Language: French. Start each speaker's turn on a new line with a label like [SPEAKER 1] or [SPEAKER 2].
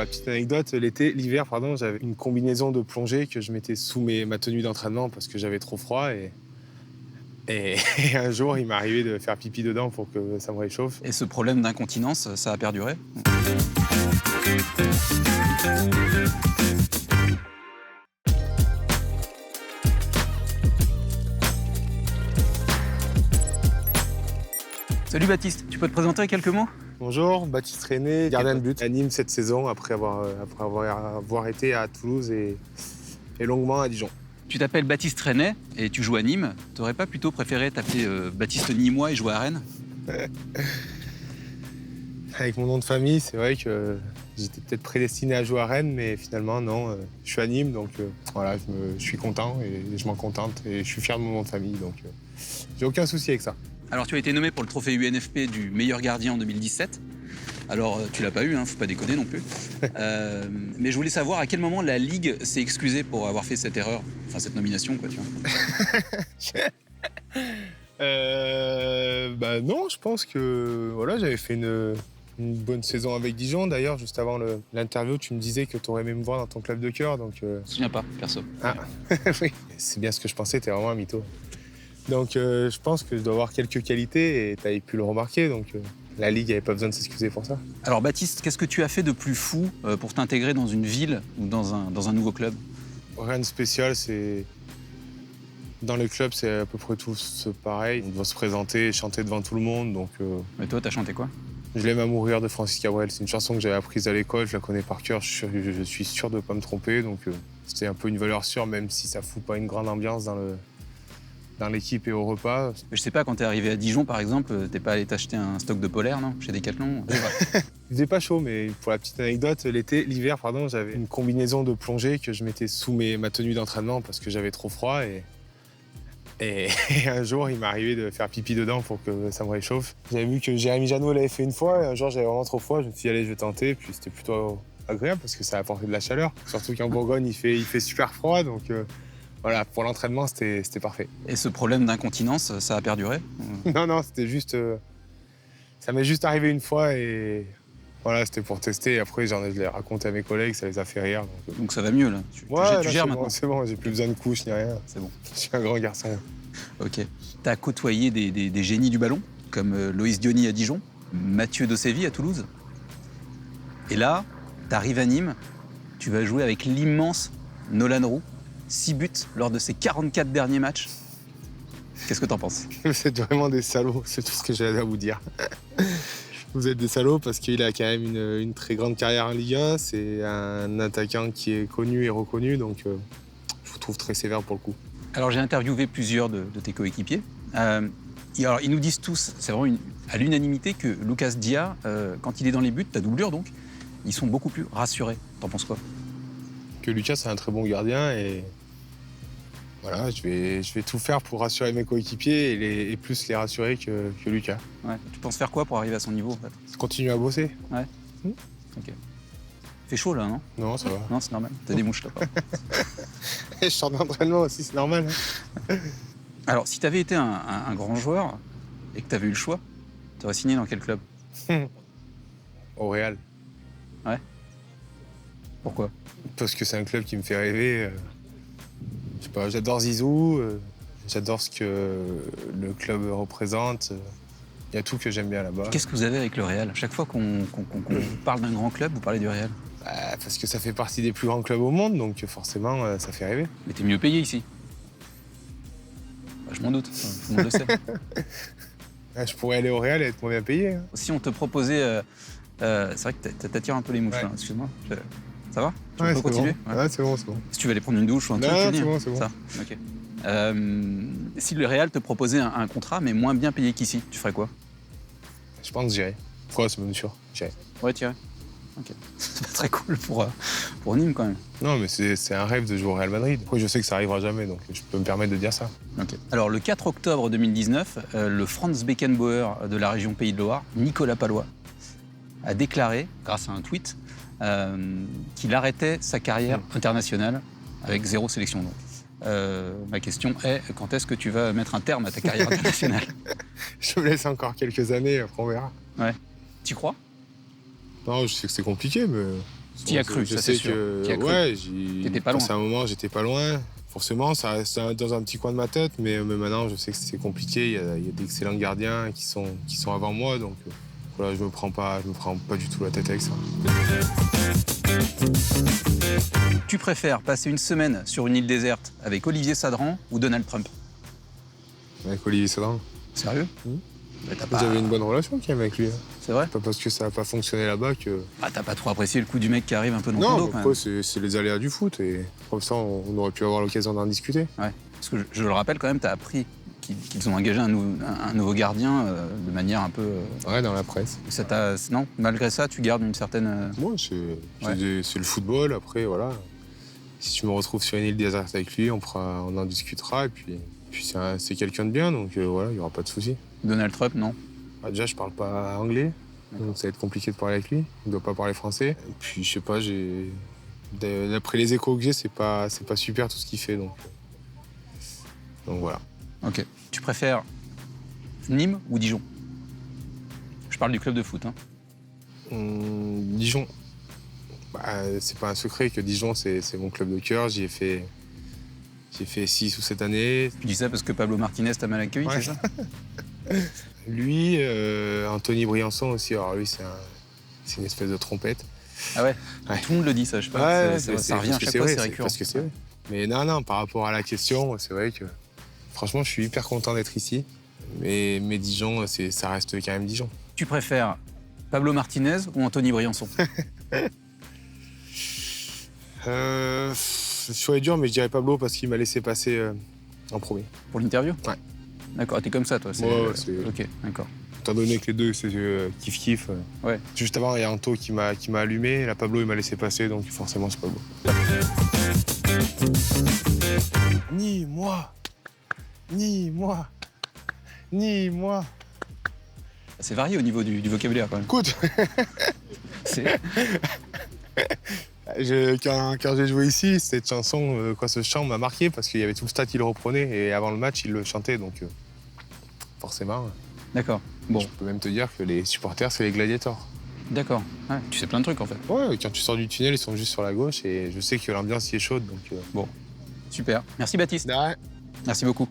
[SPEAKER 1] la petite anecdote, l'hiver, j'avais une combinaison de plongée que je mettais sous ma tenue d'entraînement parce que j'avais trop froid et un jour, il m'est arrivé de faire pipi dedans pour que ça me réchauffe.
[SPEAKER 2] Et ce problème d'incontinence, ça a perduré? Salut Baptiste, tu peux te présenter en quelques mots?
[SPEAKER 1] Bonjour, Baptiste René, gardien de but à Nîmes cette saison après avoir été à Toulouse et longuement à Dijon.
[SPEAKER 2] Tu t'appelles Baptiste René et tu joues à Nîmes. T'aurais pas plutôt préféré t'appeler Baptiste Nîmois et jouer à Rennes?
[SPEAKER 1] Avec mon nom de famille, c'est vrai que j'étais peut-être prédestiné à jouer à Rennes, mais finalement non, je suis à Nîmes, donc voilà, je suis content et je m'en contente et je suis fier de mon nom de famille, donc j'ai aucun souci avec ça.
[SPEAKER 2] Alors tu as été nommé pour le trophée UNFP du meilleur gardien en 2017. Alors tu l'as pas eu, hein, faut pas déconner non plus. Mais je voulais savoir à quel moment la Ligue s'est excusée pour avoir fait cette erreur, enfin cette nomination quoi, tu vois.
[SPEAKER 1] Non, je pense que voilà, j'avais fait une bonne saison avec Dijon. D'ailleurs, juste avant l'interview, tu me disais que tu aurais aimé me voir dans ton club de cœur. Donc,
[SPEAKER 2] Je me souviens pas, perso.
[SPEAKER 1] Ah, oui, c'est bien ce que je pensais, t'es vraiment un mytho. Donc, je pense que je dois avoir quelques qualités et tu avais pu le remarquer. Donc, la Ligue n'avait pas besoin de s'excuser pour ça.
[SPEAKER 2] Alors Baptiste, qu'est-ce que tu as fait de plus fou pour t'intégrer dans une ville ou dans un nouveau club?
[SPEAKER 1] Rien de spécial, c'est... Dans les clubs, c'est à peu près tous pareil. On doit se présenter et chanter devant tout le monde. Donc,
[SPEAKER 2] Mais toi, t'as chanté quoi?
[SPEAKER 1] Je l'aime à mourir de Francis Cabrel. C'est une chanson que j'avais apprise à l'école, je la connais par cœur. Je suis sûr de ne pas me tromper. Donc, c'était un peu une valeur sûre, même si ça fout pas une grande ambiance dans l'équipe et au repas.
[SPEAKER 2] Je sais pas, quand t'es arrivé à Dijon, par exemple, t'es pas allé t'acheter un stock de polaire, non? Chez Decathlon?
[SPEAKER 1] Il faisait pas chaud, mais pour la petite anecdote, l'hiver, j'avais une combinaison de plongée que je mettais sous ma tenue d'entraînement parce que j'avais trop froid. Et un jour, il m'est arrivé de faire pipi dedans pour que ça me réchauffe. J'avais vu que Jérémy Janot l'avait fait une fois, et un jour, j'avais vraiment trop froid. Je me suis dit, allez, je vais tenter. Puis c'était plutôt agréable parce que ça apportait de la chaleur. Surtout qu'en Bourgogne, il fait super froid. Donc voilà, pour l'entraînement, c'était parfait.
[SPEAKER 2] Et ce problème d'incontinence, ça a perduré?
[SPEAKER 1] Non, c'était juste... ça m'est juste arrivé une fois et... Voilà, c'était pour tester. Et après, je l'ai raconté à mes collègues, ça les a fait rire.
[SPEAKER 2] Donc ça va mieux, là? Tu gères maintenant?
[SPEAKER 1] C'est bon, j'ai plus besoin de couches ni rien.
[SPEAKER 2] C'est bon.
[SPEAKER 1] Je suis un grand garçon.
[SPEAKER 2] Ok. T'as côtoyé des génies du ballon, comme Loïs Diony à Dijon, Mathieu Dosevi à Toulouse. Et là, t'arrives à Nîmes, tu vas jouer avec l'immense Nolan Roux, 6 buts lors de ses 44 derniers matchs. Qu'est-ce que t'en penses?
[SPEAKER 1] Vous êtes vraiment des salauds, c'est tout ce que j'ai à vous dire. Vous êtes des salauds parce qu'il a quand même une très grande carrière en Ligue 1. C'est un attaquant qui est connu et reconnu, donc je vous trouve très sévère pour le coup.
[SPEAKER 2] Alors j'ai interviewé plusieurs de tes coéquipiers. Alors ils nous disent tous, c'est vraiment à l'unanimité, que Lucas Dia, quand il est dans les buts, ta doublure donc, ils sont beaucoup plus rassurés. T'en penses quoi?
[SPEAKER 1] Que Lucas c'est un très bon gardien et voilà, je vais tout faire pour rassurer mes coéquipiers et plus les rassurer que Lucas.
[SPEAKER 2] Ouais. Tu penses faire quoi pour arriver à son niveau en fait?
[SPEAKER 1] Continuer à bosser.
[SPEAKER 2] Ouais. Ok. Fait chaud là, non?
[SPEAKER 1] Non, ça va.
[SPEAKER 2] Non, c'est normal. T'as des mouches là.
[SPEAKER 1] Je sors d'entraînement aussi, c'est normal.
[SPEAKER 2] Alors, si t'avais été un grand joueur et que t'avais eu le choix, t'aurais signé dans quel club?
[SPEAKER 1] Au Real.
[SPEAKER 2] Ouais. Pourquoi?
[SPEAKER 1] Parce que c'est un club qui me fait rêver. Je sais pas, j'adore Zizou, j'adore ce que le club représente. Il y a tout que j'aime bien là-bas.
[SPEAKER 2] Qu'est-ce que vous avez avec le Real? À chaque fois qu'on parle d'un grand club, vous parlez du Real.
[SPEAKER 1] Parce que ça fait partie des plus grands clubs au monde, donc forcément, ça fait rêver.
[SPEAKER 2] Mais t'es mieux payé ici. Je m'en doute, tout le monde le sait.
[SPEAKER 1] Je pourrais aller au Real et être moins bien payé. Hein.
[SPEAKER 2] Si on te proposait... c'est vrai que t'attires un peu les mouches, là. Excuse-moi. Ça va? Tu peux continuer?
[SPEAKER 1] Bon. Ouais, c'est bon.
[SPEAKER 2] Si tu veux aller prendre une douche ou un truc,
[SPEAKER 1] non, c'est bon.
[SPEAKER 2] Ça, ok. Si le Real te proposait un contrat, mais moins bien payé qu'ici, tu ferais quoi?
[SPEAKER 1] Je pense que j'irai. Ouais, c'est même sûr. J'irai.
[SPEAKER 2] Ouais, tu irais. Ok. C'est pas très cool pour Nîmes, quand même.
[SPEAKER 1] Non, mais c'est un rêve de jouer au Real Madrid. Après, je sais que ça arrivera jamais, donc je peux me permettre de dire ça.
[SPEAKER 2] Ok. Alors, le 4 octobre 2019, le Franz Beckenbauer de la région Pays de Loire, Nicolas Pallois, a déclaré, grâce à un tweet, qu'il arrêtait sa carrière internationale avec 0 sélection. Donc. Ma question est, quand est-ce que tu vas mettre un terme à ta carrière internationale?
[SPEAKER 1] Je me laisse encore quelques années, après on verra.
[SPEAKER 2] Ouais. Tu crois?
[SPEAKER 1] Non, je sais que c'est compliqué, mais
[SPEAKER 2] T'y as cru,
[SPEAKER 1] je
[SPEAKER 2] ça,
[SPEAKER 1] sais
[SPEAKER 2] c'est sûr. T'y as
[SPEAKER 1] que
[SPEAKER 2] cru.
[SPEAKER 1] ouais,
[SPEAKER 2] T'étais pas loin.
[SPEAKER 1] passé un moment, j'étais pas loin. Forcément, ça reste dans un petit coin de ma tête, mais maintenant, je sais que c'est compliqué. Il y a d'excellents gardiens qui sont avant moi, donc voilà, je me prends pas du tout la tête avec ça.
[SPEAKER 2] Tu préfères passer une semaine sur une île déserte avec Olivier Sadran ou Donald Trump?
[SPEAKER 1] Avec Olivier Sadran.
[SPEAKER 2] Sérieux? Mais t'as pas...
[SPEAKER 1] J'avais une bonne relation quand même avec lui.
[SPEAKER 2] C'est vrai?
[SPEAKER 1] Pas parce que ça n'a pas fonctionné là-bas que.
[SPEAKER 2] Ah, t'as pas trop apprécié le coup du mec qui arrive un peu dans ton
[SPEAKER 1] Non,
[SPEAKER 2] dos,
[SPEAKER 1] mais
[SPEAKER 2] quand
[SPEAKER 1] après,
[SPEAKER 2] même.
[SPEAKER 1] c'est les aléas du foot et comme ça, on aurait pu avoir l'occasion d'en discuter.
[SPEAKER 2] Ouais. Parce que je le rappelle quand même, t'as appris qu'ils ont engagé un nouveau gardien de manière un peu...
[SPEAKER 1] Ouais, dans la presse.
[SPEAKER 2] Ça t'a... Non? Malgré ça, tu gardes une certaine...
[SPEAKER 1] Moi, c'est le football. Après, voilà. Si je me retrouve sur une île déserte avec lui, on en discutera. Et puis c'est quelqu'un de bien, donc voilà, il n'y aura pas de souci.
[SPEAKER 2] Donald Trump, non?
[SPEAKER 1] Bah, déjà, je parle pas anglais, donc ça va être compliqué de parler avec lui. Il ne doit pas parler français. Et puis, je sais pas, d'après les échos que j'ai, c'est pas super tout ce qu'il fait, donc voilà.
[SPEAKER 2] Ok. Tu préfères Nîmes ou Dijon? Je parle du club de foot, hein.
[SPEAKER 1] Dijon. Bah, c'est pas un secret que Dijon, c'est mon club de cœur. J'ai fait 6 ou 7 années.
[SPEAKER 2] Tu dis ça parce que Pablo Martinez t'a mal accueilli,
[SPEAKER 1] Ouais.
[SPEAKER 2] c'est ça?
[SPEAKER 1] Lui, Anthony Briançon aussi. Alors lui, c'est une espèce de trompette.
[SPEAKER 2] Ah ouais?
[SPEAKER 1] Ouais.
[SPEAKER 2] Tout le monde le dit, ça, je sais pas.
[SPEAKER 1] Ouais,
[SPEAKER 2] Ça revient à chaque fois,
[SPEAKER 1] vrai,
[SPEAKER 2] c'est récurrent.
[SPEAKER 1] parce que c'est vrai. Mais non, par rapport à la question, c'est vrai que franchement, je suis hyper content d'être ici. Mais Dijon, ça reste quand même Dijon.
[SPEAKER 2] Tu préfères Pablo Martinez ou Anthony Briançon?
[SPEAKER 1] Le choix est dur, mais je dirais Pablo parce qu'il m'a laissé passer en premier.
[SPEAKER 2] Pour l'interview?
[SPEAKER 1] Ouais.
[SPEAKER 2] D'accord, t'es comme ça, toi.
[SPEAKER 1] Ouais,
[SPEAKER 2] Ok, d'accord.
[SPEAKER 1] Étant donné que les deux, c'est kiff-kiff.
[SPEAKER 2] Ouais.
[SPEAKER 1] Juste avant, il y a Anto qui m'a allumé. Là, Pablo, il m'a laissé passer, donc forcément, c'est Pablo. Ni moi.
[SPEAKER 2] C'est varié au niveau du vocabulaire, quand même.
[SPEAKER 1] Écoute,
[SPEAKER 2] C'est...
[SPEAKER 1] quand j'ai joué ici, cette chanson, ce chant m'a marqué parce qu'il y avait tout le stade qui le reprenait et avant le match, il le chantait, donc forcément.
[SPEAKER 2] D'accord. Bon,
[SPEAKER 1] Je peux même te dire que les supporters, c'est les gladiators.
[SPEAKER 2] d'accord. Ouais, tu sais plein de trucs, en fait.
[SPEAKER 1] Ouais, quand tu sors du tunnel, ils sont juste sur la gauche et je sais que l'ambiance y est chaude, donc.
[SPEAKER 2] Bon, super. Merci, Baptiste.
[SPEAKER 1] Ouais.
[SPEAKER 2] Merci beaucoup.